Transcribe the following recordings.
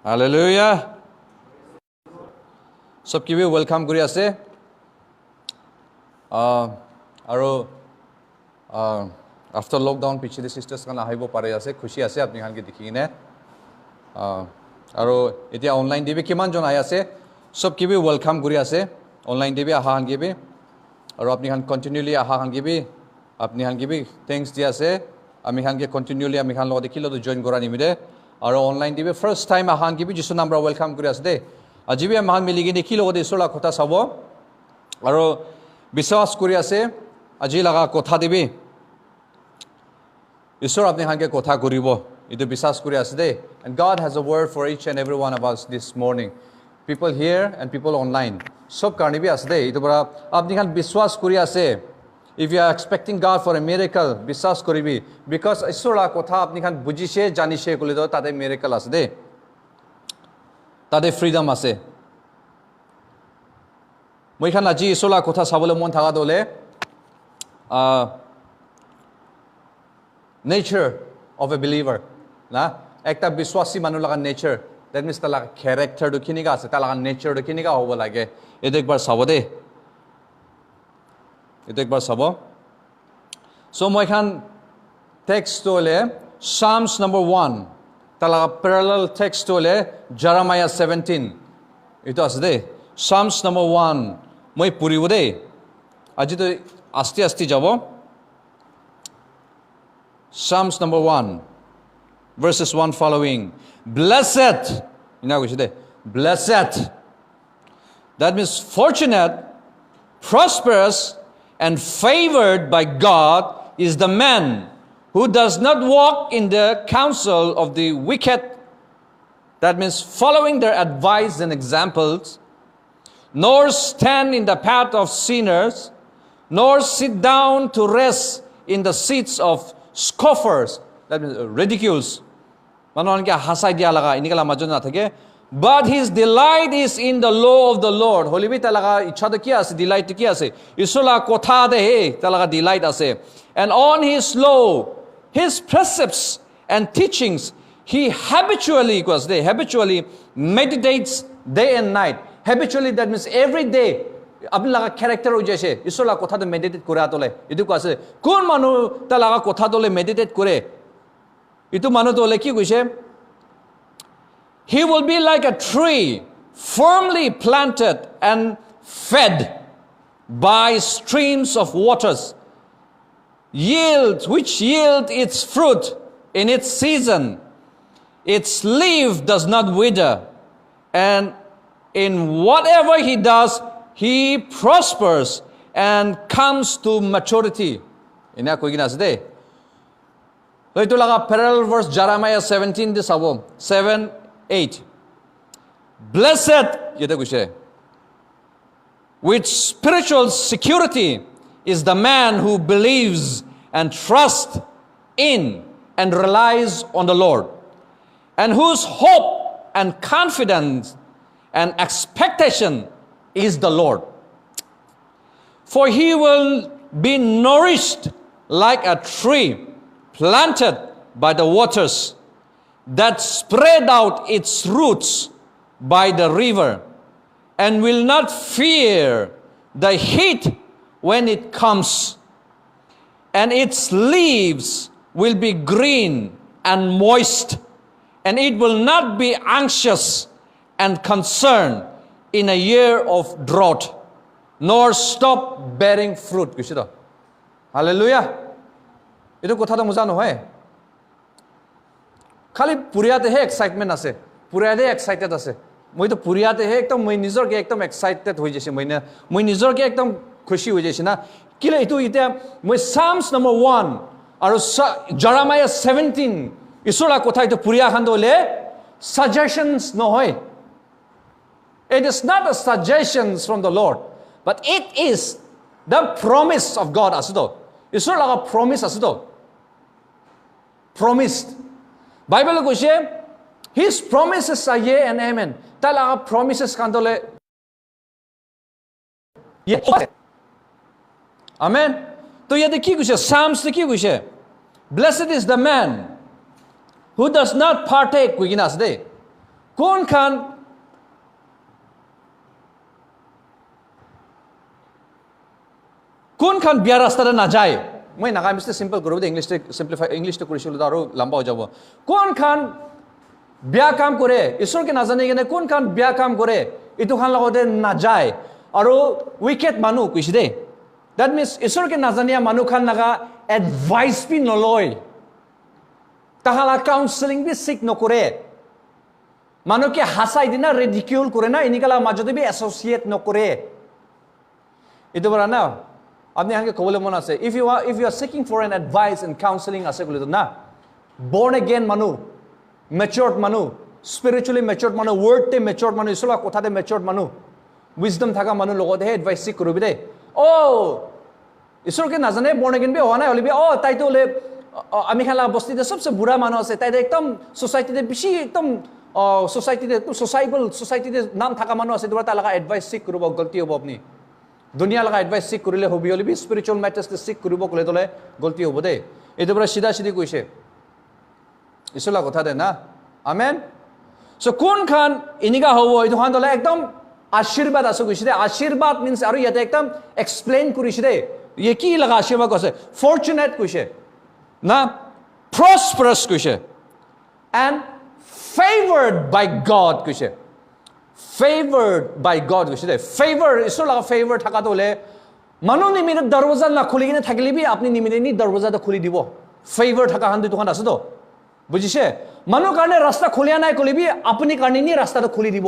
Hallelujah. Sab kibi welcome kuri ase. Aro after lockdown piche the sisters kan ahibo pare ase khushi ase apni khan ke dikhi ne. Aro etia online dibe kiman jon ai ase. Sab kibi welcome kuri ase. Online dibe aha han gibi. Aro apni khan continually aha han gibi. Apni khan gibi thanks dia ase. Ami khan ke continually ami khan lo dekhilo to join gora nimide. Aro online dibe first time aha han gibi jisu number welcome kuri ase de. Ajibi ami khan miligi dekhilo de sola khota sabo. Aro বিশ্বাস কৰি আছে আজি লাগা কথা দিবি ঈশ্বৰ আপুনি হাঙ্গে কথা কৰিব ইটো বিশ্বাস কৰি আছে দে and God has a word for each and every one of us this morning people here and people online সব কাৰণে বি আছে দে ইটো পৰা আপুনি হান বিশ্বাস কৰি আছে if you are expecting God for a miracle বিশ্বাস কৰিবি because ঈশ্বৰ লাগা কথা আপুনি হান বুজিছে জানিছে কলি তো তাতে miracle আছে দে তাতে freedom আছে মই খান আজি ইছলা কথা চাবলৈ মন থাকা দলে nature of a believer না একটা বিশ্বাসী মানুহ লাগা nature that means তালা character টো কিনিকা আছে তালা nature টো কিনিকা হ'ব লাগে এটো একবাৰ চাব দে এটো একবাৰ চাব সো মই খান text হলে Psalms number 1 তালা parallel text হলে Jeremiah 17 এটো আছে দে Psalms number 1 মই পঢ়িব দে আজি তো আস্তে আস্তে যাব Psalms number 1 verses 1 following blessed ina কৈছে দে blessed that means fortunate prosperous and favored by God is the man who does not walk in the counsel of the wicked that means following their advice and examples nor stand in the path of sinners, nor sit down to rest in the seats of scoffers, that means ridicules. Manon ke hasai dia laga, ini kala majon na thake. But his delight is in the law of the Lord. Holy bi talaga ichha to kiya ase, delight to kiya ase. Isola kotha de he, talaga delight ase. And on his law, his precepts and teachings, he habitually meditates day and night. Habitually that means every day apni laga character ho jaise isola kotha to meditate kore atole itu ko ase kon manu ta laga kotha tole meditate kore itu manu tole ki koise he will be like a tree firmly planted and fed by streams of waters which yield its fruit in its season its leaf does not wither and in whatever he does, he prospers and comes to maturity. Ina koi gina ase. So ito laga parallel verse Jeremiah 17 this abo 7:8. Blessed yete kuise. With spiritual security is the man who believes and trusts in and relies on the Lord, and whose hope and confidence and expectation is the Lord. For he will be nourished like a tree planted by the waters that spread out its roots by the river and will not fear the heat when it comes. And its leaves will be green and moist, and it will not be anxious and concerned in a year of drought, nor stop bearing fruit. Kishito. Hallelujah. Ito kotha ta muja nohoy. Khali puriyate he excitement ase. Puriyate excited ase. Moi to puriyate he ekdom moi nijor ke ekdom excited hoi jaise moi nijor ke ekdom khushi hoi jaise na. Kile itu ite moi Psalms number 1 aru Jeremiah 17 isola kotha ito puriya khan dole suggestions nohoy. It is not a suggestions from the Lord, but it is the promise of God asdo. Isor laga promise asdo. Promised. Bible ko siya, his promises are yea and amen. Talaga promises kandole. Yes. Amen. To yede ki ko siya, Psalms ki ko siya. Blessed is the man who does not partake, kuiginas de. কোন খান বিয়া ৰাস্তাতে নাযায় মই নাগামিষ্টে simple কৰিব দে ইংলিশটো কৰিছিল আৰু লম্বা হৈ যাব কোন খান বিয়া কাম কৰে ঈশ্বৰকে নাজানি কিনে কোন খান বিয়া কাম কৰে ইটো খান লগতে নাযায় আৰু উইকেট মানুহ কৈছে দে দ্যাট মিন্স ঈশ্বৰকে নাজানিয়া মানুহ খান নাগা এডভাইস বি নলয় তাহালা কাউন্সেলিং বি সিক নকৰে মানুহকে হাসাই দিনা ৰিডিকিউল কৰে না ইনিকালা মাজতে বি এসোসিয়েট নকৰে ইটো বৰা না আপনি আগে কবলে মন আছে if you are seeking for an advice and counseling আছে কইলে না born again মানুহ matured মানুহ spiritually matured মানুহ word te matured মানুহ ইসলা কথাতে matured মানুহ wisdom থাকা মানুহ লগতে হে advice seek কৰিবি দে ও ঈশ্বৰকে নাজানে born again বি হোৱা নাই হলিবি ও তাইতো হলে আমি খালা বস্তিতে সবসে বুঢ়া মানুহ আছে তাইতে একদম সোসাইটিতে বেশি একদম সোসাইটিতে সোসাইটিতে নাম থাকা মানুহ আছে তোরা তালাকা advice seek কৰিব গলতি হ'ব আপনি দুনিয়া লগা এডভাইস সিক কৰিলে হবি হলিবি স্পিৰিচুৱেল মেটাৰ্স সিক কৰিব কলে তলে গলতি হ'ব দে এটো পৰা সিধা সিধি কৈছে ইছলা কথা দে না আমেন সো কোন খান ইনিকা হ'ব এটো খান তলে একদম আশীৰ্বাদ আছে কৈছে দে আশীৰ্বাদ মিন্স আৰু ইয়াতে একদম এক্সপ্লেইন কৰিছে দে ইয়ে কি লগা আশীৰ্বাদ কৈছে ফৰচুনেট কৈছে না প্ৰসপাৰাছ কৈছে এণ্ড ফেভাৰ্ড বাই গড কৈছে favored by God কৈছে দে favor ইছৰ লগা favor থাকাটো হলে মানুহ নিমিতে দৰৱাজা না খুলি কিনে থাকিলিবি আপনি নিমিতে নি দৰৱাজাটো খুলি দিব favor থাকা হান দুখন আছে তো বুজিছে মানুহ কাৰণে ৰাস্তা খুলিয়া নাই কলিবি আপনি কাৰণে নি ৰাস্তাটো খুলি দিব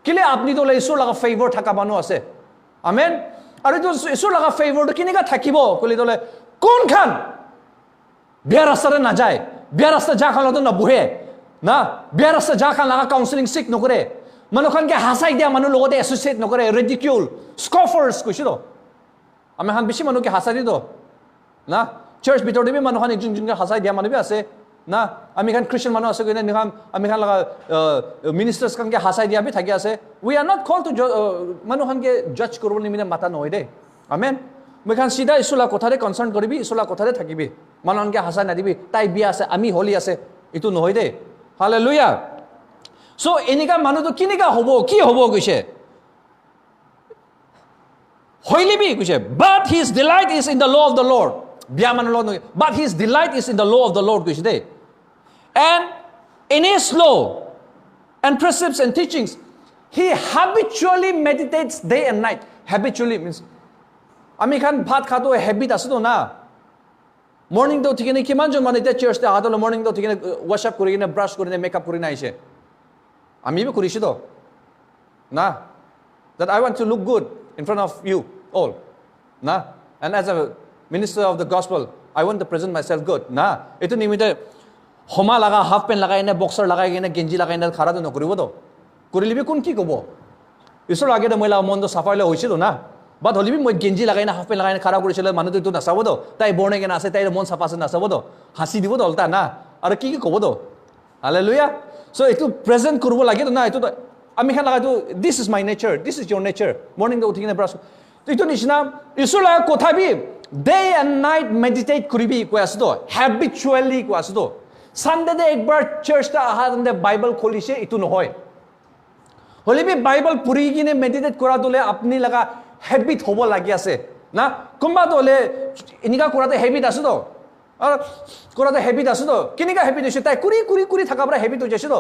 কিলে আপনি তো ইছৰ লগা favor থাকা মানুহ আছে আমেন আৰু তো ইছৰ লগা favorটো কিনেকা থাকিব কলি তলে কোন খান বিয়া ৰাস্তাতে না যায় বিয়া ৰাস্তা যা খালতো না বহে না বিয়া ৰাস্তা যা খান লগা কাউন্সেলিং সিক নকৰে মানুহখনকে হাসাই দিয়া মানুহ লগতে এসোসিয়েট নকৰে ৰিডিকিউল স্কফাৰ্স কৈছে তো আমি হান বেছি মানুহকে হাসাই দি তো না চাৰ্চ ভিতৰতে বি মানুহখন একজনকে হাসাই দিয়া মানুহ বি আছে না আমি খান খ্ৰীষ্টিয়ান মানুহ আছে কইনা নিখাম আমি খান লগা মিনিষ্টাৰ্স খানকে হাসাই দিয়া বি থাকি আছে we are not called to মানুহখনকে জাজ কৰিব নিমিনে মাতা নহয় দে আমেন মই খান সিধা ইছলা কথাৰে কনসাৰ্ন কৰিবি ইছলা কথাৰে থাকিবি মানুহখনকে হাসাই নাদিবি তাই বিয়া আছে আমি হলি আছে ইটো নহয় দে হালেলুয়া সো এনিকা মানুহটো কিনিকা হ'ব কি হ'ব কৈছে হইলিবি কৈছে but his delight is in the law of the Lord বিয়া মানুহ log but his delight is in the law of the Lord কৈছে দে and in his law and precepts and teachings he habitually meditates day and night habitually means আমি খান ভাত খাতো habit আছে তো না morning তো ঠিক নেই কিমান জন মানে চার্চতে আহাতলে মর্নিং তো ঠিক ওয়াশ আপ করে কিনে ব্রাশ করে মেকআপ করে না আইছে আমি বি করিছি তো না that I want to look good in front of you all না and as a minister of the gospel I want to present myself good না এটো নিমিতে হমা লাগা হাফ প্যান্ট লাগাই না বক্সার লাগাই কিনে গেঞ্জি লাগাই না খারা তো নকৰিব তো কৰিলিবি কোন কি কব ঈশ্বৰ আগে তো মইলা মন তো সাফাইলে হৈছিল না বাট হলিবি মই গেঞ্জি লাগাই না হাফ প্যান্ট লাগাই না খাৰা কৰিছিল মানুহটো তো নাচাব তো তাই বৰ্ণে কেনে আছে তাই মন সাফা আছে নাচাব তো হাসি দিব তো অলতা না আৰু কি কব তো hallelujah so itu present kurbo lagi to na itu ami khan laga to this is my nature this is your nature morning to uthine brush to itu nishna isula kotha bi day and night meditate kuribi ko asu habitually ko asu sunday de ekbar church ta aha de bible kholise itu nohoy holi bi bible puri gine meditate kora dole apni laga habit hobo lagi ase na kumba dole inika korate habit asu to আর কোরাতে habit আছে তো কিনিকা habit হইছে তাই কুরি কুরি কুরি থাকা পরা habit হইছে তো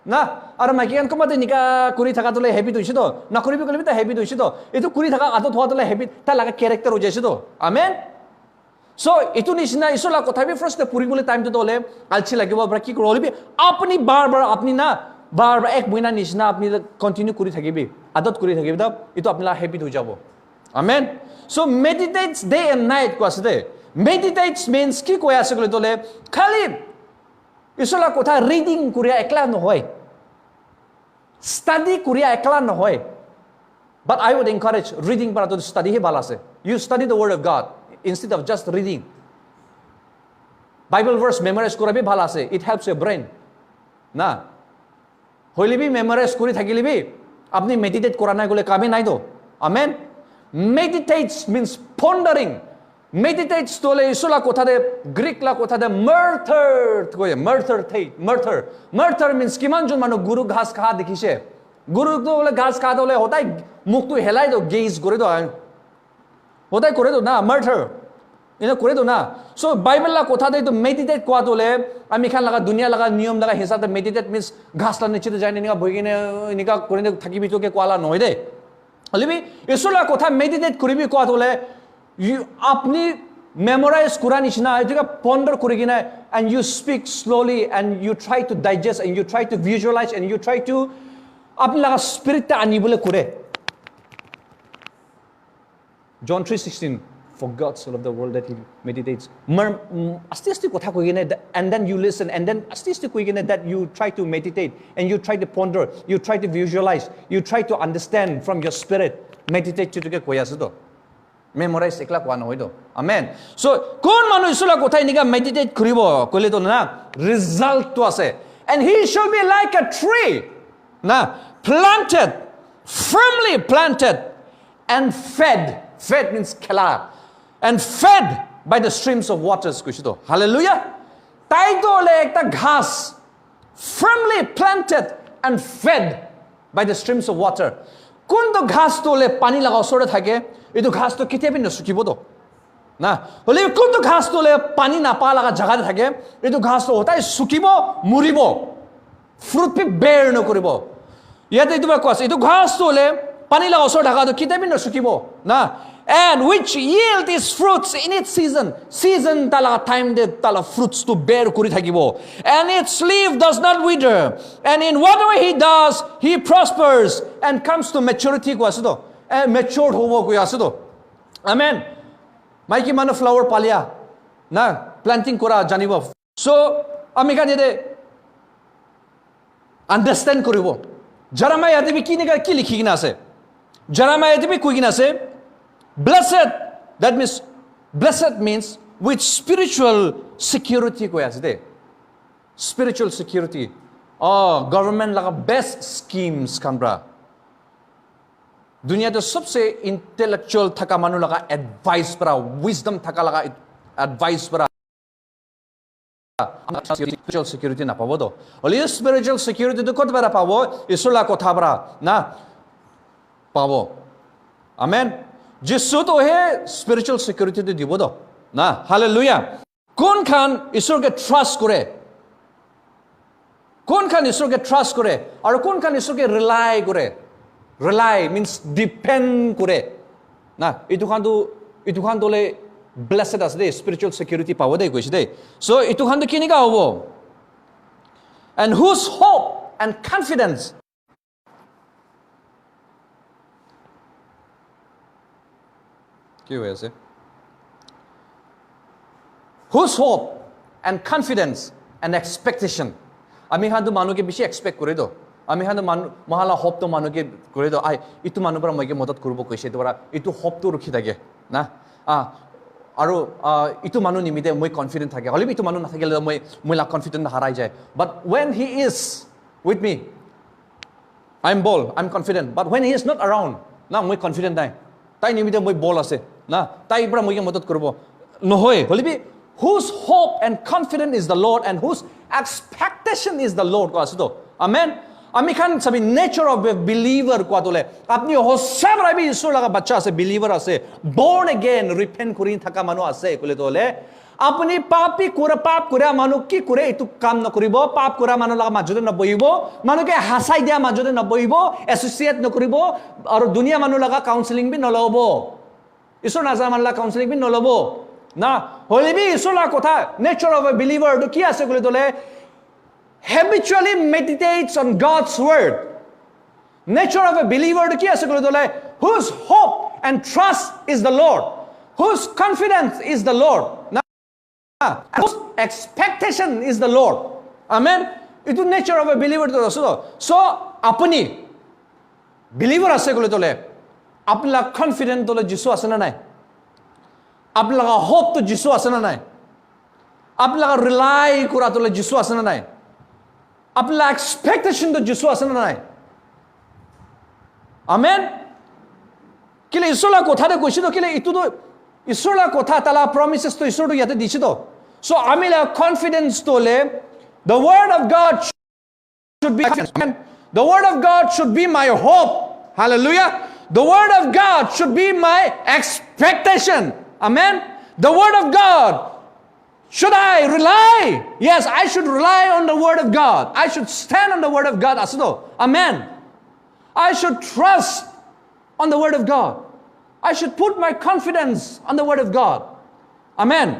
না আর মাইকিয়ান কমাতে নিকা কুরি থাকা তলে হেবিট হইছে তো না করিবি কলিবি তা হেবিট হইছে তো এটো কুরি থাকা আদত হওয়া তলে হেবিট তা লাগা ক্যারেক্টার হইছে তো আমেন সো এটো নিছনা ইসলা কথা বি ফার্স্ট পুরি বলে টাইম তো তলে আলছি লাগিব বড় কি করলিবি আপনি বারবার আপনি না বারবার এক মহিনা নিছনা আপনি কন্টিনিউ করি থাকিবি আদত করি থাকিবি তো এটো আপনার হেবিট হই যাব amen so meditates day and night কোয়াসে meditates means কি কয় আছে কলে তলে খালি ইছলা কথা রিডিং করিয়া একলা নহয় স্টাডি করিয়া একলা নহয় but I would encourage reading para to study he balase you study the word of God instead of just reading bible verse memorize করাবি ভাল আছে it helps your brain না হইলিবি memorize করি থাকিলিবি আপনি meditate করা নাই গলে কামে নাই তো amen meditates means pondering meditates tole isula kothade Greek la kothade murder koye murder means kiman jon manu guru ghas kha dekhise guru to bole ghas kha dole hotai mukh tu helai do gaze kore do hotai kore do na murder ina kore do na so bible la kothade to meditate kwa tole ami khan laga dunia laga niyom laga hisab meditate means ghas la niche jai ni boigine nika kore thakibi to ke kwala noy de alibi isula kotha meditate koribi kwa tole you apni memorize Quran ishna etuka ponder korigina and you speak slowly and you try to digest and you try to visualize and you try to apni laga spirit ta anibole kore John 3:16 for God so loved the world that he meditates asti kotha koigina and then you listen and then asti koigina that you try to meditate and you try to ponder you try to visualize you try to understand from your spirit meditate to ke koya ase to memorize ekla kwa noy do amen so kon manu isula kothai nika meditate koribo kole to na result to ase and he shall be like a tree na planted firmly planted and fed means khela and fed by the streams of waters kuchito hallelujah tai to le ekta ghas firmly planted and fed by the streams of water kon to ghas to le pani laga osore thake etu ghas to kitebi no sukibo do na hole kon to ghas to le pani na pa laga jaga thake etu ghas to hotai sukibo muribo fruit pe bear no koribo yate etu ba kwas etu ghas to le pani laga osore dhaga to kitebi no sukibo na and which yield its fruits in its season tala time de tala fruits to bear kuri thakibo and its leaf does not wither and in whatever he does he prospers and comes to maturity ko asudo and matured hobo ko asudo amen maiki manu flower palia na planting kora janibo so amika jede understand koribo Jeremiah debi ki niga ki likhigina ase Jeremiah debi kuigina ase blessed means with spiritual security ko asde spiritual security government laga best schemes kambra dunia to sabse intellectual thaka manu laga advice para wisdom thaka laga advice para spiritual security na pabo do only spiritual security to kot bara pabo isula kotha bara na pabo amen जिसु तो है spiritual security तो दिबो दो ना hallelujah कौन खान ईश्वर के trust करे कौन खान ईश्वर के ट्रस्ट करे और कौन खान ईश्वर के रिलाय करे रिलाय मींस डिपेंड करे ना इतु खान तो ले ब्लेसेड अस दे स्पिरिचुअल सिक्योरिटी पावो दे कोइस दे सो इतु खान तो किनि का होबो and whose hope and confidence whose hope and confidence and expectation ami handu manu ke bishi expect kore do ami handu mahala hope to manu ke kore do ai itu manu para moi ke madad korbo koise dora itu hope to rukhi thake na aro itu manu nimite moi confident thake hole itu manu na thakele moi la confident harai jay but when he is with me I'm bold I'm confident but when he is not around na moi confident nai tai nimite moi bold ase na tai pra moi ke madad korbo no hoy holibi whose hope and confidence is the Lord and whose expectation is the Lord ko asdo amen ami khan sabi nature of a believer ko atole apni hossa rabi isur laga bachcha ase believer ase born again repent kurin thaka manu ase kole tole apni papi kura pap kura manu ki kure itu kam na koribo pap kura manu laga majode na boibo manu ke hasai dia majode na boibo associate na koribo aru dunia manu laga counseling bi na lobo isur na zaman la counseling bi na lobo na holibi isur la kotha nature of a believer to ki ase kole tole habitually meditates on God's word nature of a believer to ki ase kole tole whose hope and trust is the Lord whose confidence is the Lord na whose expectation is the Lord amen itu nature of a believer to so apni believer ase kole tole apla confident tole jisu ase na nai apla hope to jisu ase na nai apla rely kura tole jisu ase na nai apla expectation to jisu ase na nai amen kile isola kotha de koisu to kile itu ঈশ্বৰলা কথা তালা promises to ঈশ্বৰটো ইয়াতে দিছে তো so আমিলা confidence তোলে the word of God should be the word of God should be my hope hallelujah the word of God should be my expectation amen the word of God should I rely yes I should rely on the word of God I should stand on the word of God asdo amen I should trust on the word of God I should put my confidence on the word of God amen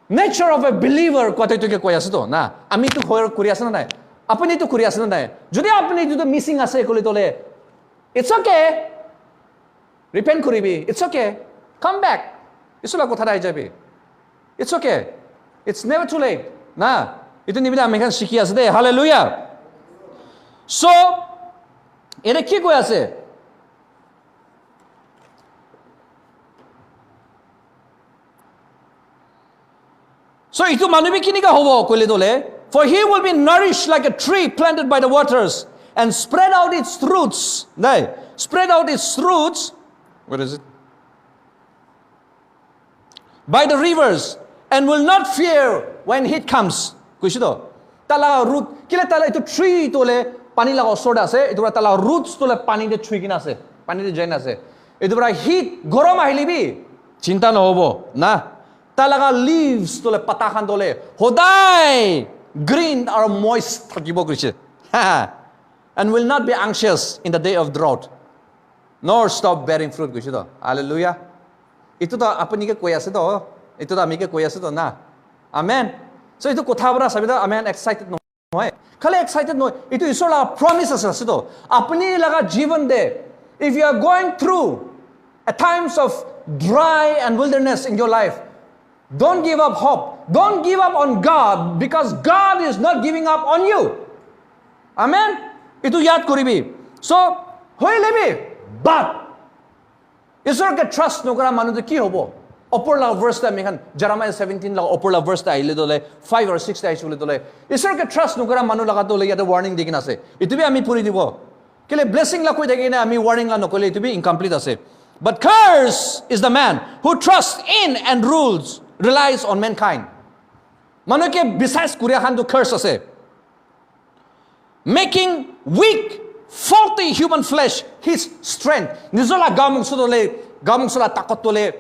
nature of a believer কথা এটাকে কই আছে তো না আমি তো করি আছে না নাই আপনি তো করি আছে না নাই যদি আপনি যদি মিসিং আছে কলি তোলে it's okay repent করিবি it's okay come back Islam কথা রাই যাবে it's okay it's never too late না এটা নিবিদা আমি এখানে শিখি আছে দে hallelujah so এটা কি কই আছে So itu manubi kini ka hobo kule dole for he will be nourished like a tree planted by the waters and spread out its roots nay spread out its roots what is it by the rivers and will not fear when heat comes kuisito tala root kile tala itu tree tole pani laga osor ase itu tala roots tole pani de chui kina ase pani de jain ase itu bra heat gorom ahilibi chinta no hobo na talaga leaves tole pata khan tole hodai green or moist thakibo krise and will not be anxious in the day of drought nor stop bearing fruit krise to hallelujah itu to apni ke koi ase to itu to ami ke koi ase to na amen so itu kotha bra sabida amen excited no hoy khale excited no itu isor la promises ase to apni laga jivan de if you are going through at times of dry and wilderness in your life don't give up hope don't give up on God because God is not giving up on you amen itu yad koribi so hoy lebi but isor ke trust no kara manu to ki hobo upper la verse ta mekhan Jeremiah 17 la upper la verse ta aile dole 5 or 6 ta aisule dole isor ke trust no kara manu laga dole yate warning dikin ase itu bi ami puri dibo kele blessing la koi thakina ami warning la nokole itu bi incomplete ase but curse is the man who trusts in and relies on mankind manoke besides kuria khan to curse ase making weak faulty human flesh his strength nizola gamung sola takot tole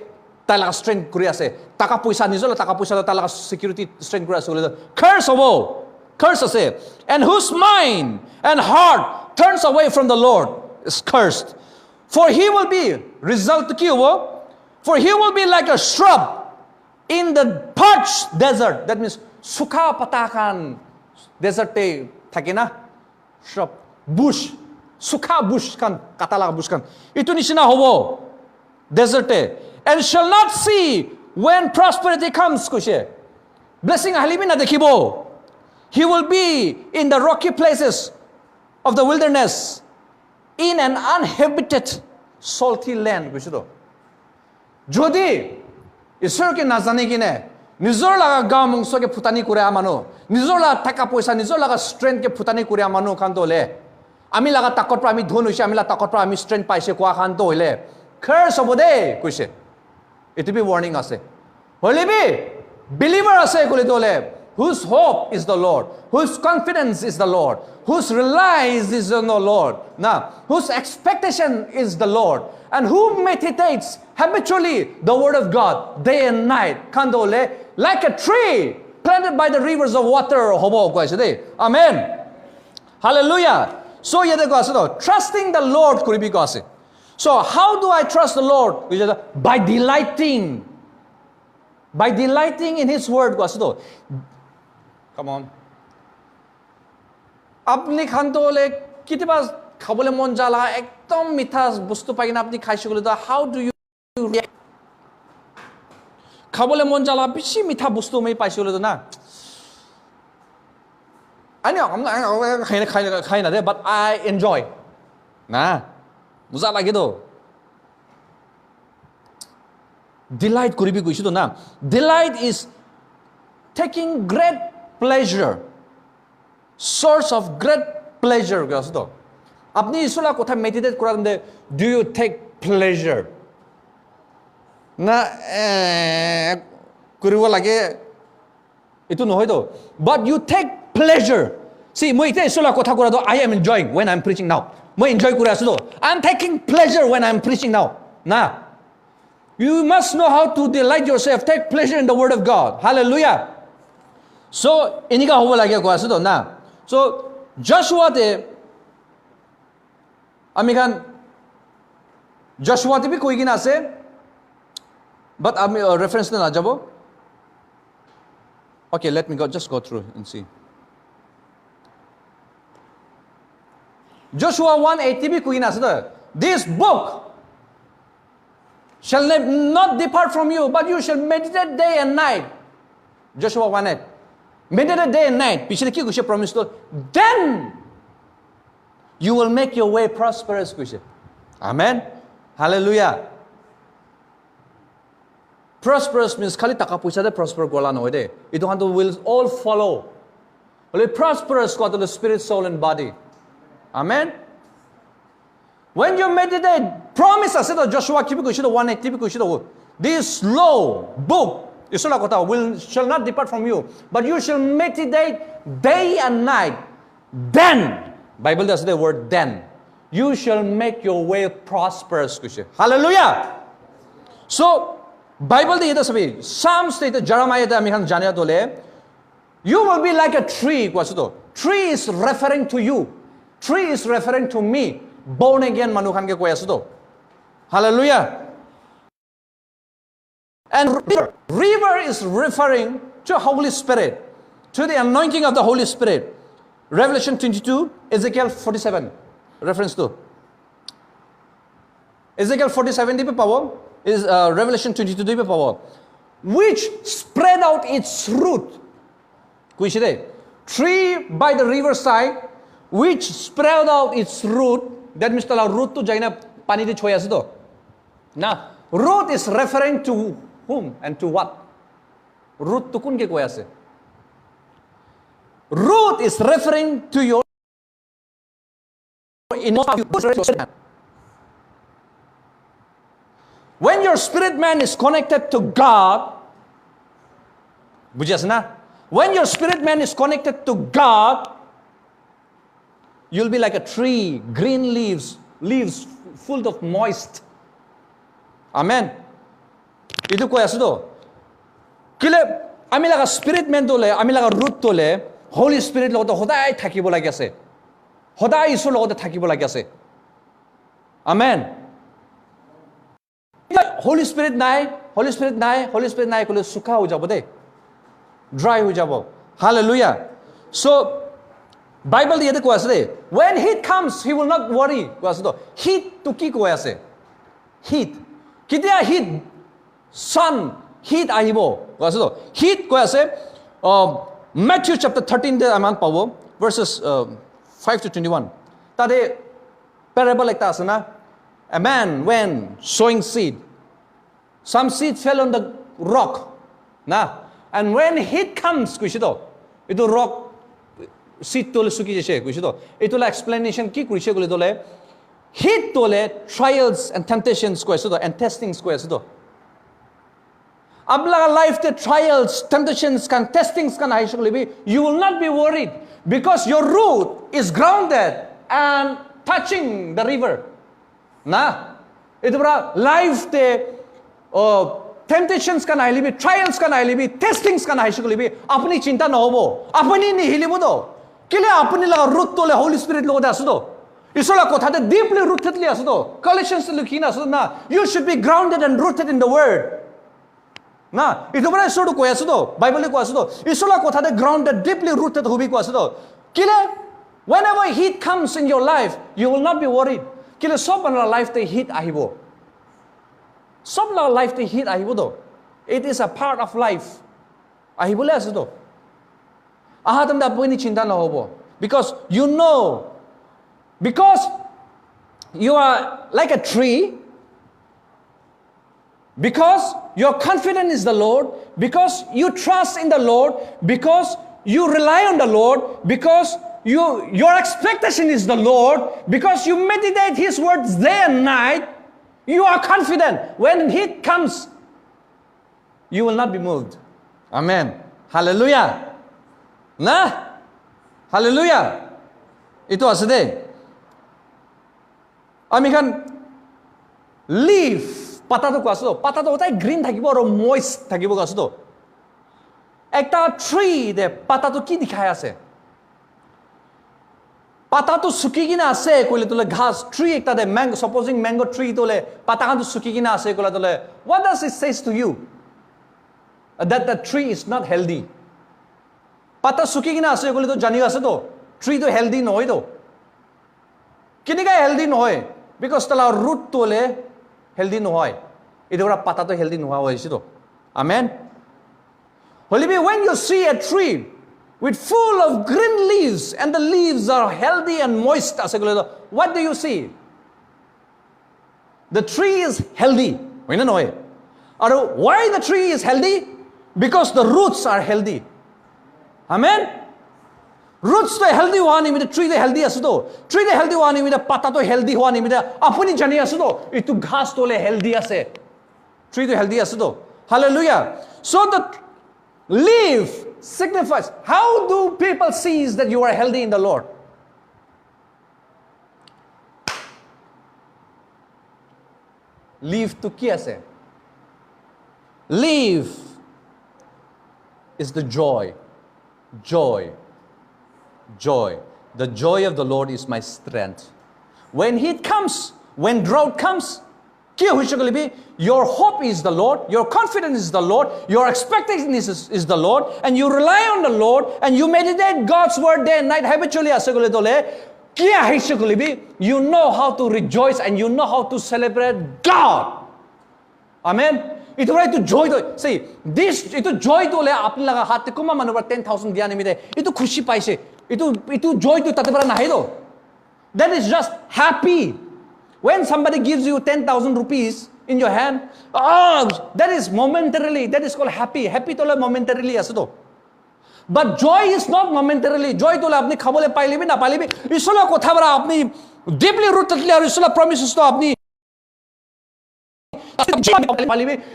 tala strength kuria ase taka poisa nizola taka poisa tala security strength kuria ase curse ase and whose mind and heart turns away from the Lord is cursed for he will be result ki hobo for he will be like a shrub in the parched desert that means sukha patakan desert te thakina shrub bush sukha bush kan katala bush kan itu nishina hobo desert te and shall not see when prosperity comes kushe blessing ahlibi na dekhibo he will be in the rocky places of the wilderness in an uninhabited salty land kushe to jodi ঈশ্বরকে না জানি কিনে নিজর লাগা গাঁও মংসকে ফুটানি করে আমানো নিজর লাগা টাকা পয়সা নিজর লাগা স্ট্রেংথকে ফুটানি করে আমানো খান তো হলে আমি লাগা তাকত পৰা আমি ধন হইছে আমি লাগা তাকত পৰা আমি স্ট্রেংথ পাইছে কোৱা খান তো হলে কার্স হব দে কইছে এটো বি ওয়ার্নিং আছে হলে বি বিলিভার আছে কলি তো হলে whose hope is the Lord whose confidence is the Lord whose relies is on the Lord now whose expectation is the Lord and who meditates habitually the word of God day and night kandole like a tree planted by the rivers of water hobo koise de amen hallelujah so yede ko ase to trusting the Lord kuribi ko ase so how do I trust the Lord by delighting in his word ko ase to come on apni khantole kitiba khabole mon jala ekdom mitha bostu paina apni khaise gole to how do you react khabole mon jala bishi mitha bostu mai paise gole to na I know I'm খাই না দে but I enjoy না মজা লাগে তো delight করিবি কইছো তো না delight is taking great pleasure source of great pleasure কইছো তো আপনি ইসলা কথা মেডিটেট করার মধ্যে do you take pleasure না কৰিব লাগে এইটো নহয়তো but you take pleasure see মই এতিয়া ইছলা কথা কৰাটো I am enjoying when I'm preaching now মই enjoy কৰি আছো I'm taking pleasure when I'm preaching now না you must know how to delight yourself take pleasure in the word of God hallelujah so এনেকা হ'ব লাগে কৈ আছো না so Joshua-তে আমি গান Joshua-তে বি কৈ কিনা আছে but আমি reference না যাব okay let me just go through and see Joshua 1:8 bhi kuina ase this book shall not depart from you but you shall meditate day and night Joshua 1:8 meditate day and night pichle ki kuise promise to then you will make your way prosperous kuise amen hallelujah prosperous means khali taka paisa de prosper gola noy de itu han to will all follow only prosperous ko to the spirit soul and body amen when you meditate promise as to Joshua kibi kuise 1:8 kibi kuise this law book isola kota shall not depart from you but you shall meditate day and night then bible does the word then you shall make your way prosperous kuise hallelujah so bible de ita sabi psalms de Jeremiah de ami han jania tole you will be like a tree kuise to tree is referring to you tree is referring to me born again manu khan ke koi asu to hallelujah and river is referring to Holy Spirit to the anointing of the Holy Spirit Revelation 22 Ezekiel 47 reference to Ezekiel 47 di pe pawo is Revelation 22 di pe pawo which spread out its root kuise de tree by the river side which spread out its root that means the root to jaina pani de chhoy ase to na root is referring to whom and to what root to kun ke koi ase root is referring to your when your spirit man is connected to God bujhas na when your spirit man is connected to God you'll be like a tree green leaves full of moist amen itu koi asu to kile ami laga spirit man tole ami laga root tole holy spirit logote hodai thakibo lagi ase hodai isur logote thakibo lagi ase amen holy spirit nai kole sukha ho jabo de dry ho jabo hallelujah so bible de ko ase when heat comes he will not worry ko ase to heat to ki ko ase heat kitia heat sun heat ahibo ko ase to heat ko ase Matthew chapter 13 de aman pawo verses 5 to 21 tade parable ekta ase na a man when sowing seed some seed fell on the rock na and when heat comes kuise to itu rock seed tole suki jese kuise to itola explanation ki kuise gole tole heat tole trials and temptations kuise to and testings kuise to abla life the trials temptations kan testings kan aise gole be you will not be worried because your root is grounded and touching the river na itubra life the temptations kan aile be trials kan aile be testings kan aise gole be apni chinta na hobo apni ni hilibo to kile apni laga root tole holy spirit logote asu to isola kothate deeply rooted li asu to Colossians lukhina asu na you should be grounded and rooted in the word na itubra isodu ko asu to bible ko asu to isola kothate grounded deeply rooted hobi ko asu to kile whenever heat comes in your life you will not be worried kile sob our life the heat ahibo sob our life the heat ahibo to it is a part of life ahibole asu to ahatam da apni chinta na hobo because you know because you are like a tree because your confidence is the Lord because you trust in the Lord because you rely on the Lord because your expectation is the Lord because you meditate his words day and night you are confident when heat comes you will not be moved. Amen. Hallelujah. Na? Hallelujah. Ito ase de. Ami kan leaf pata to kaso. Pata to hotai green thakibo aro moist thakibo kaso to. Ekta tree de pata to ki dikhai ase? Pata to suki kina ase koile tole ghas tree ekta de mango, supposing mango tree tole pata kan to suki kina ase koile tole, what does it says to you? That the tree is not healthy. Pata suki kina ase koile to jani ase to tree to healthy nohoi to. Kini ka healthy nohoi? Because tala root tole healthy nohoi. Ito ora pata to healthy nohoi hoise to. Amen. Holy when you see a tree with full of green leaves and the leaves are healthy and moist, what do you see? The tree is healthy. Why the tree is healthy? Because the roots are healthy. Amen. Roots to healthy one imida tree to healthy asudo. Tree to healthy one imida pata to healthy one imida apuni jani asudo. Itu ghas to le healthy ase. Tree to healthy asudo. Hallelujah. So the leaf signifies, how do people see that you are healthy in the Lord? Leaf to ki ase? Leaf is the joy. Joy. Joy. The joy of the Lord is my strength. When heat comes, when drought comes, your hope is the Lord, your confidence is the Lord, your expectation is the Lord, and you rely on the Lord, and you meditate God's word day and night habitually. You know how to rejoice and you know how to celebrate God. Amen. Itu right to joy to say this itu joy to le apni laga hat te kuma manubar 10,000 diya nimide itu khushi paise itu joy to tate bara nahi do. That is just happy. When somebody gives you 10,000 rupees in your hand, that is momentarily, that is called happy. Happy to le momentarily aso. But joy is not momentarily. Joy to le apni khabole pailibi na pailibi isula kotha bara apni deeply rooted le aru isula promises to apni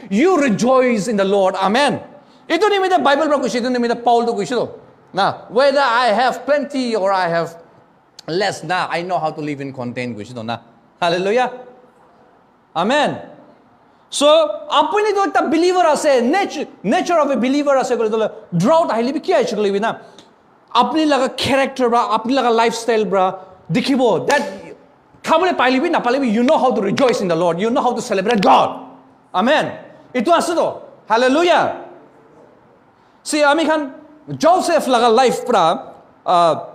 you rejoice in the Lord. Amen. Ito nimida Bible bra kushi, ito nimida Paul to kushi to. Na whether I have plenty or I have less, na I know how to live in content kushi to na. Hallelujah. Amen. So apuni to ekta believer ase, nature of a believer ase kole to drought ahili bi ki aise kole bi na apni laga character bra, apni laga lifestyle bra dikhibo that khabole pailibi na pailibi, you know how to rejoice in the Lord, you know how to celebrate God. Amen. Itu ase to. Hallelujah. See ami khan Joseph laga life pra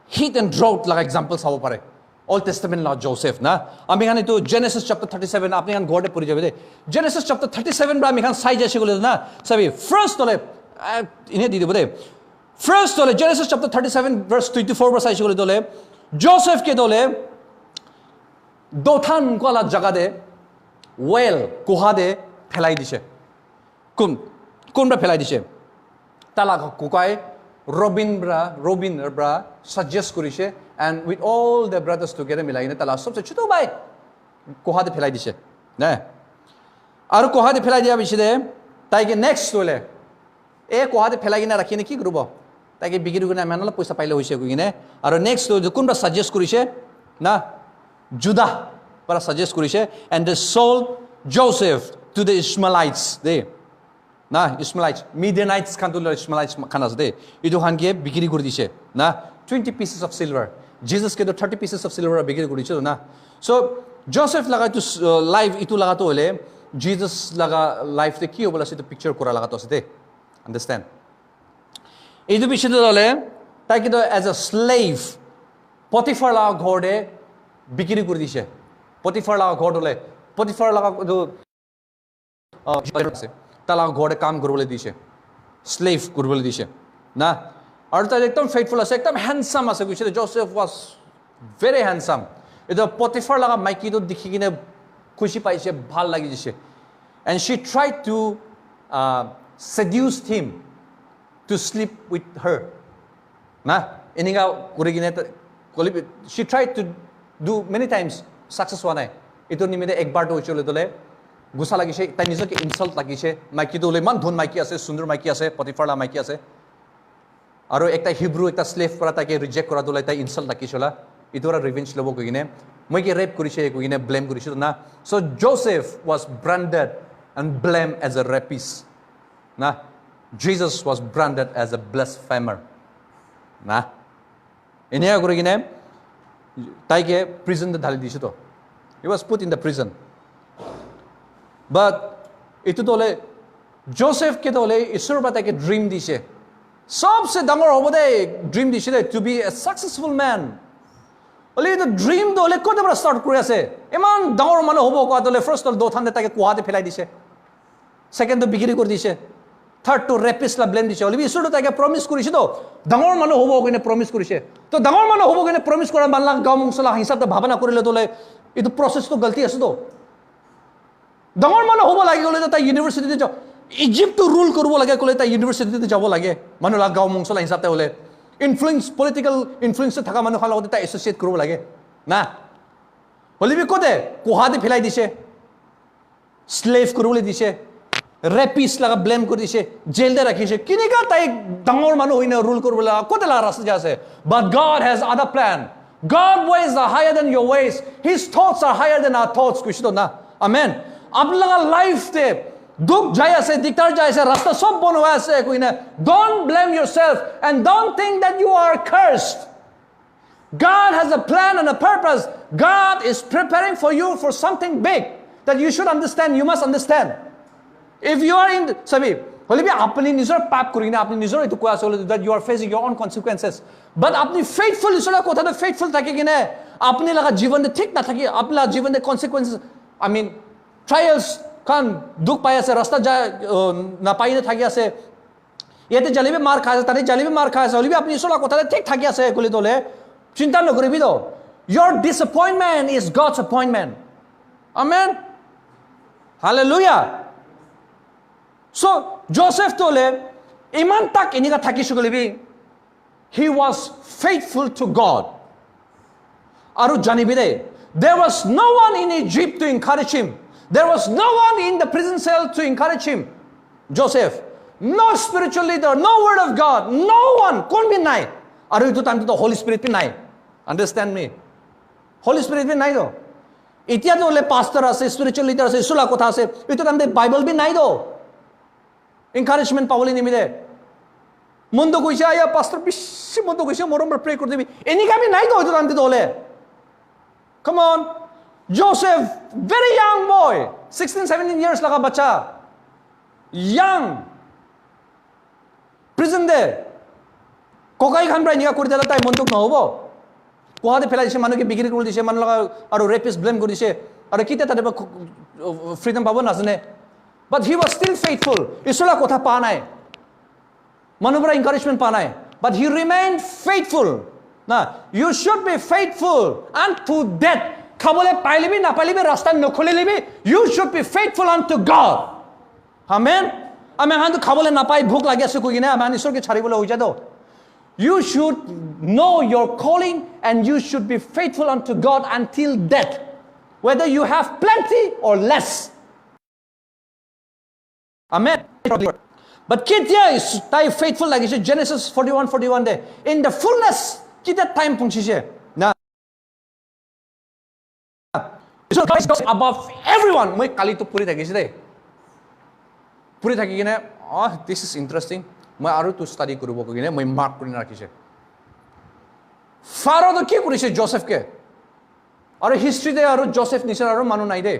heat and drought laga examples habo pare. Old Testament law Joseph na ami khan itu Genesis chapter 37 apni khan gorde puri jabe de Genesis chapter 37 bra ami khan sai jaise gole na sabi first tole ine di debo de first tole Genesis chapter 37 verse 24 bra sai gole tole Joseph ke dole Dothan kola jaga de well koha de phelai dise kun bra phelai dise tala kukai Robin bra suggest korise and with all the brothers together milai ne tala sobse chuto bai koha de phelai dise na aru koha de phelai dia biside tai ke next tole e koha de phelai gina rakhine ki grubo tai ke bigiru gina manala paisa paile hoise gine aru next to kun bra suggest korise na Judah para suggest korise and they sold Joseph to the Ishmaelites there. Na Ishmaelites, Midianites kan to Ishmaelites kanas de. Idu khan ke bikiri kori dise. Na 20 pieces of silver. Jesus ke to 30 pieces of silver bikiri kori diche na. So Joseph laga to life itu laga to hole Jesus laga life te ki obola se to picture kora laga to ase de. Understand? Idu bishide hole tai ki to as a slave Potiphar laga ghor de bikiri kori diche. Potiphar laga ghor hole Potiphar laga to tala ghor de kaam korobole diche. Slave korobole diche. Na aru ta ekdom faithful ase, ekdom handsome ase kuise Joseph was very handsome. Edo Potiphar laga maiki to dikhi kine khushi paise, bhal lagi jise. And she tried to seduce him to sleep with her. Na ininga kurigine she tried to do many times, success one hai. Ito nimide ek bar to chole dole গুছা লাগিছে তাই নিজকে insult লাগিছে মাইকীটো ওলে ইমান ধুন মাইকী আছে সুন্দৰ মাইকী আছে পটিফাৰলা মাইকী আছে আৰু একটা হিব্ৰু একটা স্লেভ পৰা তাকে ৰিজেক্ট কৰা দলে তাই ইনসাল্ট লাগিছলা ইটোৰা ৰিভেঞ্জ ল'ব কইনে মই কি ৰেপ কৰিছে কইনে ব্লেম কৰিছে না so Joseph was branded and blamed as a rapist না Jesus was branded as a blasphemer না এনেয়া কৰি কিনে তাইকে প্ৰিজন ঢালি দিছে তো he was put in the prison but itu dole Joseph ke dole ishur ba taike dream dise सबसे डांगर होबदे ड्रीम दिसिले to be a successful man ओले द ड्रीम दले कोते बरा स्टार्ट কৰি আছে ইমান ডাঙৰ মানুহ হ'ব কোৱা দলে ফাৰ্স্ট অল দথানে তাকে কোৱাতে ফেলাই দিছে সেকেন্ড তো বিক্রি কৰি দিছে থাৰ্ড তো ৰেপিষ্ট লা ব্লেম দিছে ওলে ইছুটো তাকে প্ৰমিস কৰিছে তো ডাঙৰ মানুহ হ'ব কিনে প্ৰমিস কৰিছে তো ডাঙৰ মানুহ হ'ব কিনে প্ৰমিস কৰা মানলা গাঁও মংসলা হিসাবতে ভাবনা কৰিলে দলে ইটো প্ৰসেস তো গলতি আছে তো ডাঙৰ মানুহ হ'ব লাগি গলে তো তাই ইউনিভাৰ্সিটিতে যাও ইজিপ্ট রুল করব লাগে কলে তাই ইউনিভার্সিটিতে যাব লাগে মানুহ লাগ গাঁও মংসলা হিসাবতে হলে ইনফ্লুয়েন্স পলিটিক্যাল ইনফ্লুয়েন্স থাকা মানুহ লগতে তাই এসোসিয়েট করব লাগে না হলিবি কোতে কোহাতে ফেলাই দিছে স্লেভ করবলে দিছে রেপিস লাগা ব্লেম কৰি দিছে জেলতে ৰাখিছে কিনিকা তাই ডাঙৰ মানুহ হইনা রুল করবলে কোতে লা রাস্তা যাছে but god has other plan God ways are higher than your ways his thoughts are higher than our thoughts কুছিতো না আমেন আপনারা লাইফ তে দুঃখ যাই আছে দিকদার যাই আছে রাস্তা সব বন্ধ হয়ে আছে কইনা don't blame yourself and don't think that you are cursed God has a plan and a purpose God is preparing for you for something big that you should understand you must understand if you are in sabi হলিবি আপনি নিজৰ পাপ করি না আপনি নিজৰ এটো কোৱা আছে that you are facing your own consequences but আপনি faithful ইছলা কথাতে faithful থাকে কিনে আপনি লাগা জীবনে ঠিক না থাকি আপনা জীবনে consequences I mean trials কান দুঃখ পাই আছে রাস্তা যায় না পাইনে থাকি আছে ইয়াতে জালিবে মার খায় তাতে জালিবে মার খায় হলিবি আপনি ইছলা কথাতে ঠিক থাকি আছে কলি দলে চিন্তা নকৰিবি তো your disappointment is God's appointment amen hallelujah so Joseph tole iman tak iniga থাকিছো কলিবি he was faithful to God aru janibi de there was no one in Egypt to encourage him there was no one in the prison cell to encourage him Joseph no spiritual leader no word of God no one kon bhi nai aru itu time to Holy Spirit bhi nai understand me Holy Spirit bhi nai do itia to le pastor ase spiritual leader ase sula kotha ase itu time Bible bhi nai do encouragement পাবলি নিমিলে মন্দ কইছে আয়া পাস্টর বেশি মন্দ কইছে মরম pray করে দিবি any কামি নাই তো হইতো আনতে দলে come on Joseph very young boy 16 17 years লাগা বাচ্চা young prison দে কোকাই খান প্রায় নিয়া করে দিলা তাই মন তো নহব কোহাতে ফেলাই দিছে মানুষকে বিক্রি করে দিছে মানুহ লাগা আৰু রেপিস্ট ব্লেম কৰি দিছে আৰু কিতে তাতে ফ্রিডম পাব নাজানে but he was still faithful isola kotha pa nai manubra encouragement pa nai but he remained faithful na you should be faithful unto death khabole pailibi na pailibi rasta nokholibi you should be faithful unto God amen ame hantu khabole na pai bhuk lagi ase kogina ame ishor ke chharibole hoi jado you should know your calling and you should be faithful unto God until death whether you have plenty or less amen but kitia is tai faithful like Genesis 41 day in the fullness kita time pungchise na so God goes above everyone moi kali to puri thakise de puri thaki kine oh this is interesting moi aru to study koribo kine moi mark kori rakhise Pharaoh to ki korise Joseph ke aru history de aru Joseph nisar aru manu nai de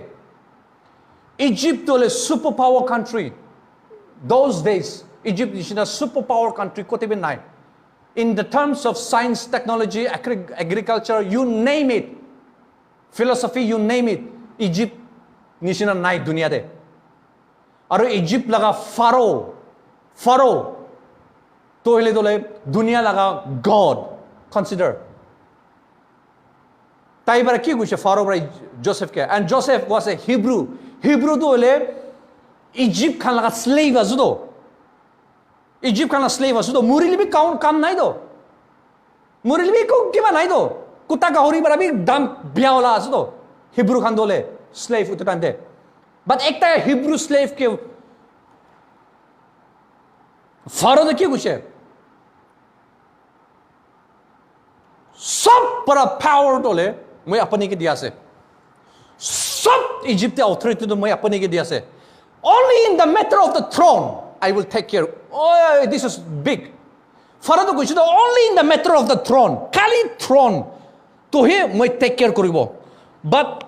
Egypt was a superpower country. Those days, Egypt is a superpower country. In the terms of science, technology, agriculture, you name it. Philosophy, you name it. Egypt is a night dunia de. Aru Egypt laga Pharaoh. To hele dole dunia laga God. Consider. Taibara ki guche Pharaoh by Joseph ke. And Joseph was a Hebrew to ole Egypt khan laga slave azudo Egypt khan slave azudo murili bi kam nai do murili bi ko kiba nai do kuta ka hori bara bi dam biaola azudo Hebrew khan dole slave utante But ekta Hebrew slave ke Pharaoh ne ki kuche सब बड़ा power तोले मैं अपने के दिया से सब Egypt authority तो मैं अपने के दिया से only in the matter of the throne I will take care. Oh, this is big. Pharaoh तो कुछ तो only in the matter of the throne खाली throne तो ही मैं take care करूँगा. But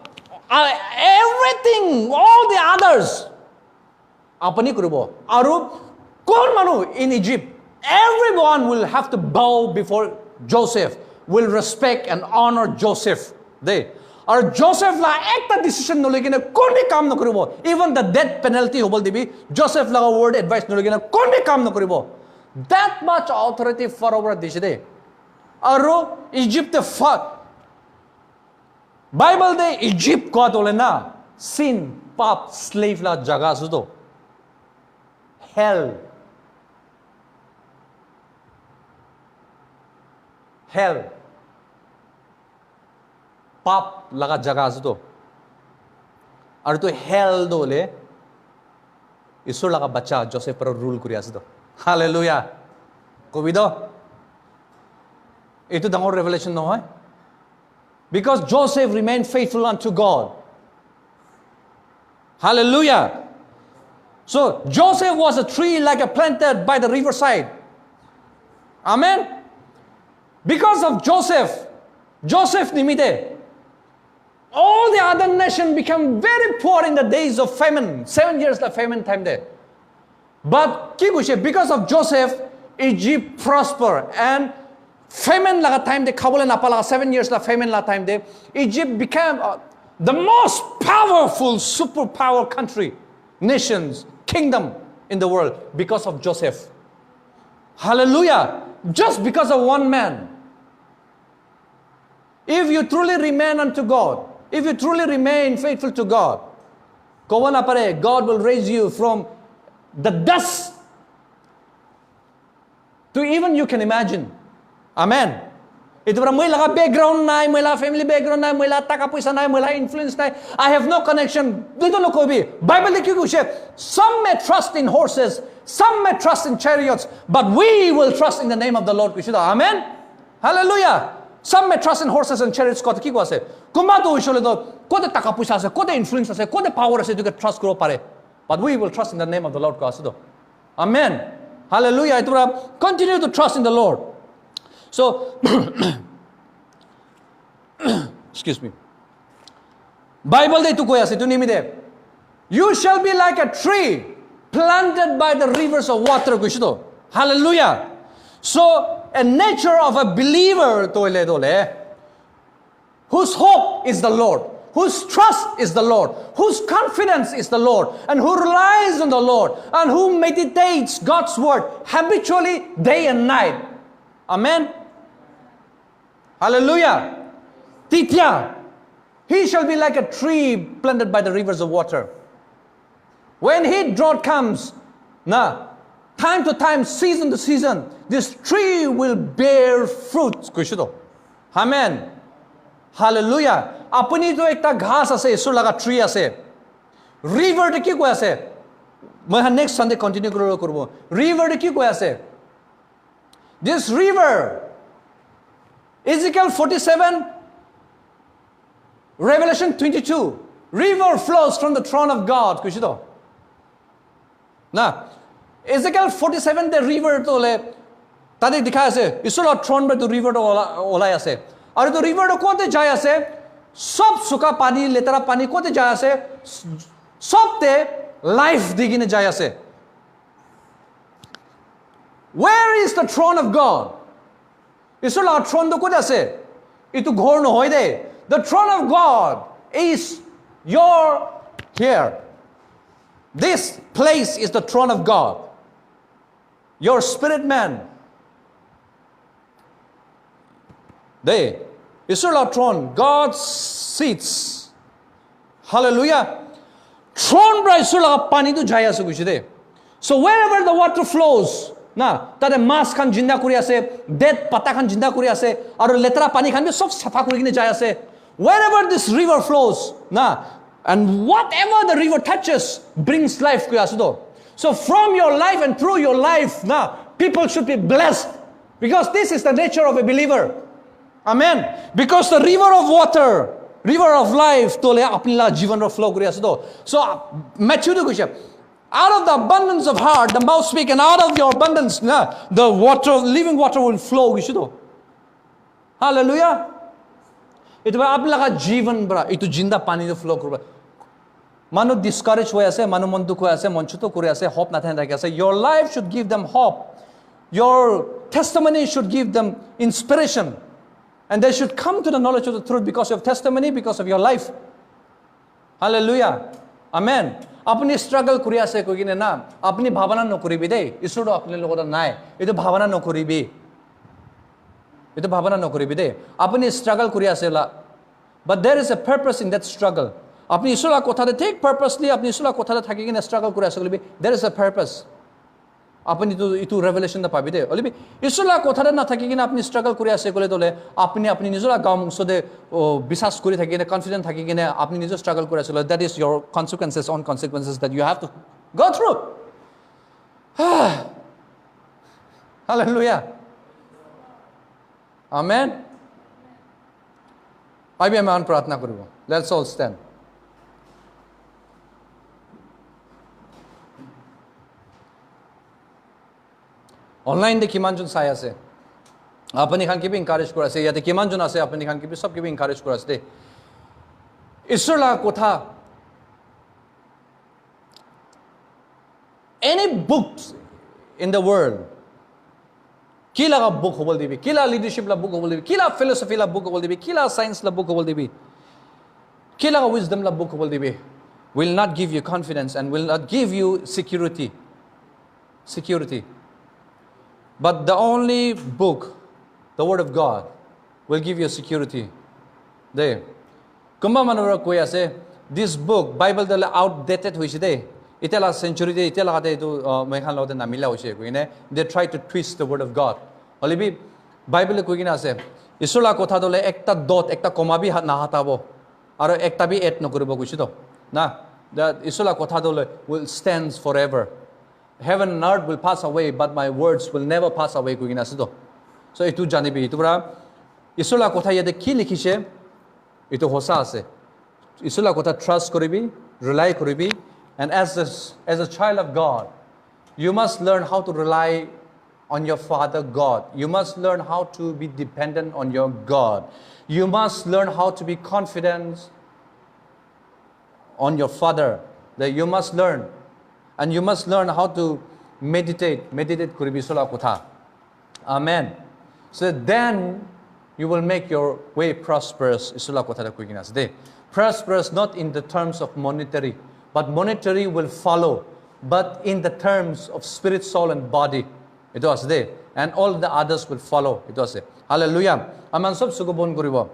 everything, all the others अपने करूँगा. आरु कौन मानो in Egypt everyone will have to bow before Joseph, will respect and honor Joseph. They और Joseph ला एक ता decision न लेकिन कौन भी काम न करूँगा. Even the death penalty हो बोल दिबी Joseph ला word advice न लेकिन कौन भी काम न करूँगा. That much authority for over दिशे दे. और Egypt Bible दे Egypt को तो लेना sin पाप slave ला जगह सुधो hell पाप लगा जगह सुधो और तो hell दो ले ईश्वर लगा बच्चा जोसेफ पर रूल करिया सुधो Hallelujah कोई दो ये तो डांगर revelation ना है. Because Joseph remained faithful unto God. Hallelujah. So Joseph was a tree like a planted by the riverside. Amen. Because of Joseph nimite, all the other nations became very poor in the days of famine. 7 years of famine time there. But because of Joseph, Egypt prospered and famine laga time de kabul na pala 7 years la famine la time de Egypt became the most powerful superpower country, nations, kingdom in the world because of Joseph. Hallelujah. Just because of one man. If you truly remain unto God, if you truly remain faithful to God, God will raise you from the dust to even you can imagine. Amen. Ito para may laga background na, may laga family background na, may laga taka puisa na, may laga influence na. I have no connection. Dito no ko bi. Bible ni ko siya. Some may trust in horses, some may trust in chariots, but we will trust in the name of the Lord. Amen. Hallelujah. Some may trust in horses and chariots. Ko ki ko ase. Kumato usually do. Ko de taka puisa ase, ko de influence ase, ko de power ase to get trust ko pare. But we will trust in the name of the Lord ko ase do. Amen. Hallelujah. Ito para continue to trust in the Lord. So, excuse me. Bible de tu koya se tu nimi de. You shall be like a tree planted by the rivers of water. Kushito. Hallelujah. So, a nature of a believer toile dole, whose hope is the Lord, whose trust is the Lord, whose confidence is the Lord, and who relies on the Lord, and who meditates God's word habitually day and night. Amen. Hallelujah. Titya. He shall be like a tree planted by the rivers of water. When heat drought comes, time to time, season to season, this tree will bear fruit. Amen. Hallelujah. Apuni to ekta ghas ase, isu laga tree ase. River de ki ko ase? Moi next Sunday continue korbo. River de ki ko ase? This river, Ezekiel 47, Revelation 22, river flows from the throne of God. Kushito. Na, Ezekiel 47 the river to le, tadi dikhaya ase, isola throne by the river to olai ase. Aur to river to kote jaya ase, sob suka pani, letara pani kote jaya ase, sob te life digine jaya ase. Where is the throne of God? Isola throne to kote ase. Itu ghor no hoy de. The throne of God is your here. This place is the throne of God. Your spirit man. They. Isola throne. God sits. Hallelujah. Throne bra isola pani to jaya se kuchide. So wherever the water flows, na tade mas khan jinda kuri ase, dead pata khan jinda kuri ase, aru letra pani khan bi sob safa kuri kine jaya ase. Wherever this river flows, na And whatever the river touches brings life. So from your life and through your life, now people should be blessed. Because this is the nature of a believer. Amen. Because the river of water, river of life, so Matthew, out of the abundance of heart, the mouth speak, and out of your abundance, the water, living water will flow. Hallelujah. Itu apnaka jivan bra, itu jinda pani to flow korba. Manu discouraged hoye ase, manu mon dukh hoye ase, mon chuto kore ase, hope nathai thake ase. Your life should give them hope. Your testimony should give them inspiration. And they should come to the knowledge of the truth because of testimony, because of your life. Hallelujah. Amen. Apni struggle kuri ase koi kine na, apni bhavana no kuri bi de. Isu do apne logo da nai. Itu bhavana no kuri bi. Itu bhavana no kuri bi de. Apni struggle kuri ase la. But there is a purpose in that struggle. Apni isu la kotha de take purposely, apni isu la kotha de thaki kine struggle kuri ase kuli bi. There is a purpose. Apni itu revelation da pabi de. Oli bi isu la kotha de na thaki kine apni struggle kuri ase kule dole. Apni nijula gam so de bisas kuri thaki kine confident thaki kine apni nijo struggle kuri ase kule. That is your consequences on consequences that you have to go through. Hallelujah. Amen. IBM on pratna karibo. Let's all stand. Online de kiman jun sai ase. Apani khan ki bhi encourage kora ase. Ya de kiman jun ase apani khan ki bhi sab ki bhi encourage kora ase. Ishwar la kotha. Any books in the world. Kila ka book hobol dibi. Kila leadership la book hobol dibi. Kila philosophy la book hobol dibi. Kila science la book hobol dibi. Kila ka wisdom la book hobol dibi. Will not give you confidence and will not give you security. Security. But the only book, the Word of God, will give you security. There. Kumba manura koya say, this book, Bible dala outdated hui de. Itela century de itela de to mekhan lo de namila hui koine. They try to twist the Word of God. Olibi Bible ko gina say, isula kotha dole ekta doth, ekta koma bi na hatabo. Aro ekta bi et no koribo kuchi to. Na, that isula kotha dole will stand forever. Heaven and earth will pass away, but my words will never pass away. So itu janibi itu bra. Isula kotha yede ki likhishe, itu hosa ase. Isula kotha trust koribi, rely koribi, and as a child of God, you must learn how to rely on your Father God. You must learn how to be dependent on your God. You must learn how to be confident on your Father. That you must learn. And you must learn how to meditate. Meditate kuribi sola kotha. Amen. So then you will make your way prosperous. Isula kotha da kuiginas de. Prosperous not in the terms of monetary, but monetary will follow. But in the terms of spirit, soul, and body. It was there. And all the others will follow. It was there. Hallelujah. Aman sab sugobon koribo.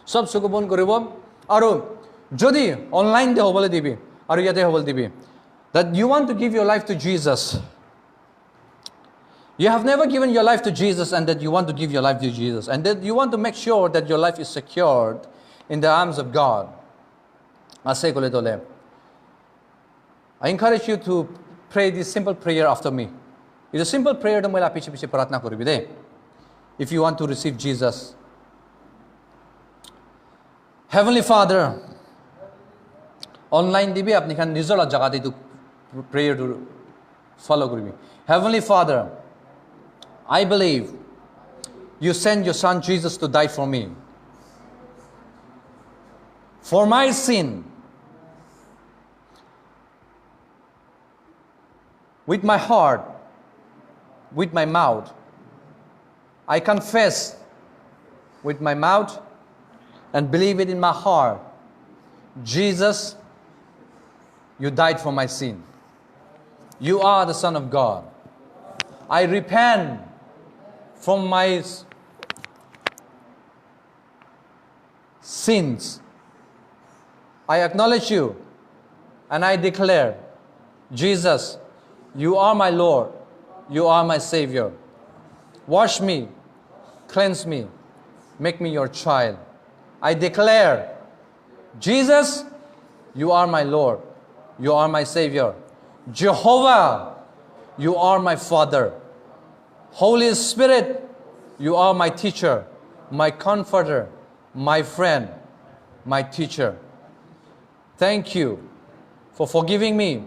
Sab sugobon koribo. Aru jodi online de hobole dibi. Aru yate hobole dibi. That you want to give your life to Jesus. You have never given your life to Jesus, and that you want to give your life to Jesus, and that you want to make sure that your life is secured in the arms of God. I encourage you to pray this simple prayer after me. It's a simple prayer. If you want to receive Jesus. Heavenly Father, online dibi apni khan nijola jaga de prayer to follow koribi. Heavenly Father, I believe you sent your son Jesus to die for me. For my sin. With my heart, with my mouth, I confess with my mouth and believe it in my heart. Jesus, you died for my sin. You are the Son of God. I repent from my sins. I acknowledge you and I declare, Jesus, you are my Lord. You are my Savior. Wash me, cleanse me, make me your child. I declare, Jesus, You are my Lord. You are my Savior. Jehovah, you are my Father. Holy Spirit, you are my teacher, my comforter, my friend, my teacher. Thank you for forgiving me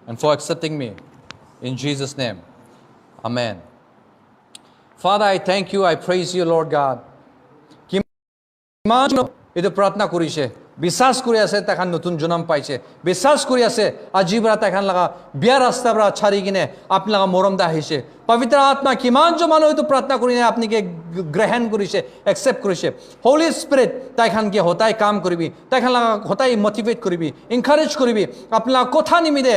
and for accepting me. In Jesus' name, Amen. Father, I thank you, I praise you, Lord God. Itu pratna kurise. বিশ্বাস কৰি আছে তাখান নতুন জনম পাইছে বিশ্বাস কৰি আছে আজি বৰা তাখান লাগা বিয়া ৰাস্তা বৰা ছাৰি কিনে আপোনাক মৰম দা আহিছে পবিত্ৰ আত্মা কিমান জ মানুহ এইটো প্ৰাৰ্থনা কৰি আপোনাকে গ্ৰহণ কৰিছে একসেপ্ট কৰিছে হোলি স্পিৰিট তাখান কি হতাই কাম কৰিবি তাখান লাগা হতাই মোটিভেট কৰিবি এনকাৰেজ কৰিবি আপোনাক কথা নিমিদে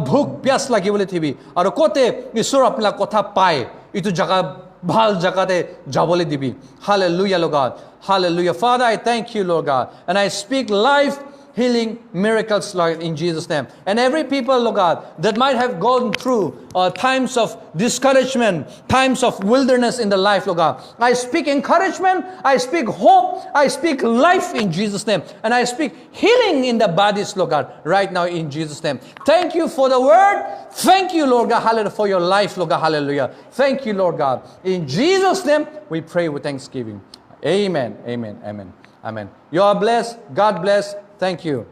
ভোক পিয়াস লাগিবলৈ থিবি আৰু কোতে ঈশ্বৰ আপোনাক কথা পায় ইটো জাগা ভাল জাগাতে যাবলৈ দিবি hallelujah Lord God hallelujah Father I thank you Lord God and I speak life healing miracles Lord in Jesus name and every people Lord God that might have gone through times of discouragement times of wilderness in the life Lord God I speak encouragement I speak hope I speak life in Jesus name and I speak healing in the bodies Lord God right now in Jesus name thank you for the word thank you Lord God hallelujah for your life Lord God hallelujah thank you Lord God in Jesus name we pray with thanksgiving amen amen amen amen you are blessed God bless thank you